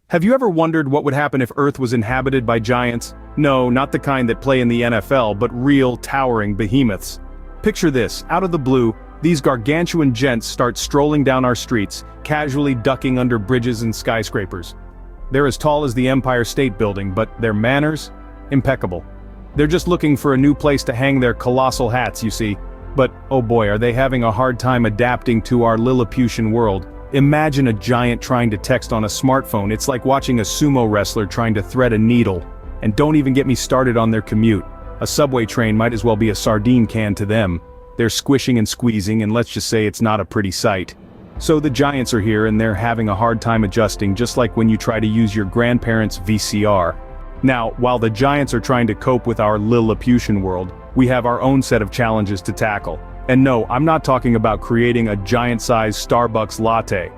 Have you ever wondered what would happen if Earth was inhabited by giants? No, not the kind that play in the NFL, but real, towering behemoths. Picture this, out of the blue, these gargantuan gents start strolling down our streets, casually ducking under bridges and skyscrapers. They're as tall as the Empire State Building, but their manners? Impeccable. They're just looking for a new place to hang their colossal hats, you see. But, oh boy, are they having a hard time adapting to our Lilliputian world. Imagine a giant trying to text on a smartphone. It's like watching a sumo wrestler trying to thread a needle. And don't even get me started on their commute. A subway train might as well be a sardine can to them. They're squishing and squeezing, and let's just say it's not a pretty sight. So the giants are here and they're having a hard time adjusting, just like when you try to use your grandparents' VCR. Now, while the giants are trying to cope with our Lilliputian world, we have our own set of challenges to tackle. And no, I'm not talking about creating a giant-sized Starbucks latte.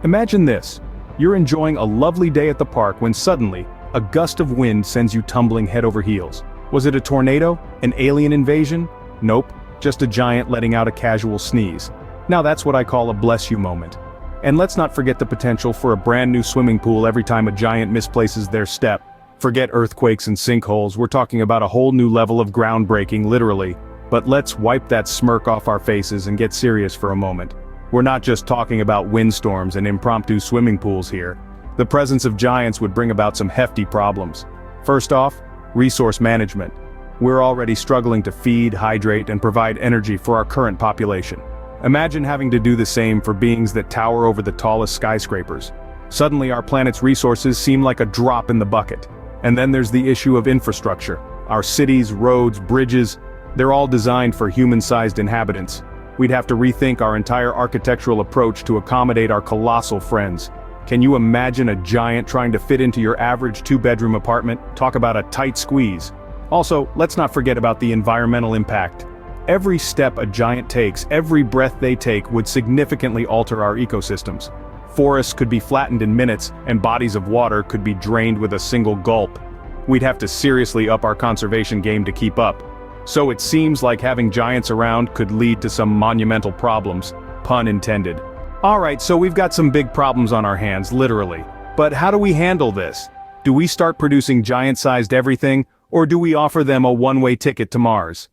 Imagine this. You're enjoying a lovely day at the park when suddenly, a gust of wind sends you tumbling head over heels. Was it a tornado? An alien invasion? Nope, just a giant letting out a casual sneeze. Now that's what I call a bless you moment. And let's not forget the potential for a brand new swimming pool every time a giant misplaces their step. Forget earthquakes and sinkholes, we're talking about a whole new level of groundbreaking, literally. But let's wipe that smirk off our faces and get serious for a moment. We're not just talking about windstorms and impromptu swimming pools here. The presence of giants would bring about some hefty problems. First off, resource management. We're already struggling to feed, hydrate, and provide energy for our current population. Imagine having to do the same for beings that tower over the tallest skyscrapers. Suddenly our planet's resources seem like a drop in the bucket. And then there's the issue of infrastructure. Our cities, roads, bridges, they're all designed for human-sized inhabitants. We'd have to rethink our entire architectural approach to accommodate our colossal friends. Can you imagine a giant trying to fit into your average two-bedroom apartment? Talk about a tight squeeze. Also, let's not forget about the environmental impact. Every step a giant takes, every breath they take would significantly alter our ecosystems. Forests could be flattened in minutes, and bodies of water could be drained with a single gulp. We'd have to seriously up our conservation game to keep up. So it seems like having giants around could lead to some monumental problems, pun intended. Alright, so we've got some big problems on our hands, literally. But how do we handle this? Do we start producing giant-sized everything, or do we offer them a one-way ticket to Mars?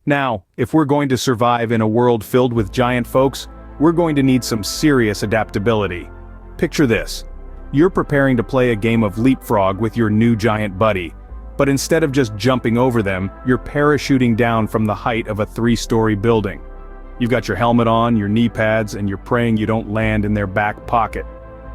Now, if we're going to survive in a world filled with giant folks, we're going to need some serious adaptability. Picture this. You're preparing to play a game of leapfrog with your new giant buddy. But instead of just jumping over them, you're parachuting down from the height of a 3-story building. You've got your helmet on, your knee pads, and you're praying you don't land in their back pocket.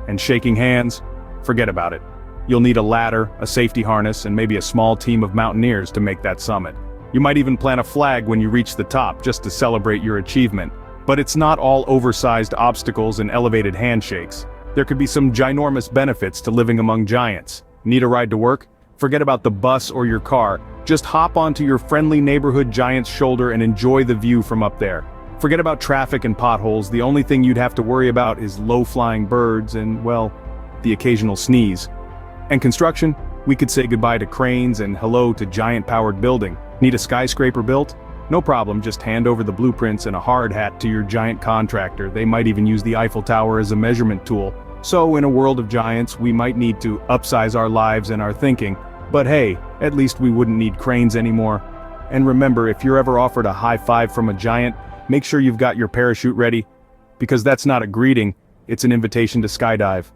And shaking hands? Forget about it. You'll need a ladder, a safety harness, and maybe a small team of mountaineers to make that summit. You might even plant a flag when you reach the top just to celebrate your achievement. But it's not all oversized obstacles and elevated handshakes. There could be some ginormous benefits to living among giants. Need a ride to work? Forget about the bus or your car. Just hop onto your friendly neighborhood giant's shoulder and enjoy the view from up there. Forget about traffic and potholes. The only thing you'd have to worry about is low-flying birds and, well, the occasional sneeze. And construction? We could say goodbye to cranes and hello to giant-powered building. Need a skyscraper built? No problem, just hand over the blueprints and a hard hat to your giant contractor. They might even use the Eiffel Tower as a measurement tool. So in a world of giants, we might need to upsize our lives and our thinking. But hey, at least we wouldn't need cranes anymore. And remember, if you're ever offered a high five from a giant, make sure you've got your parachute ready. Because that's not a greeting, it's an invitation to skydive.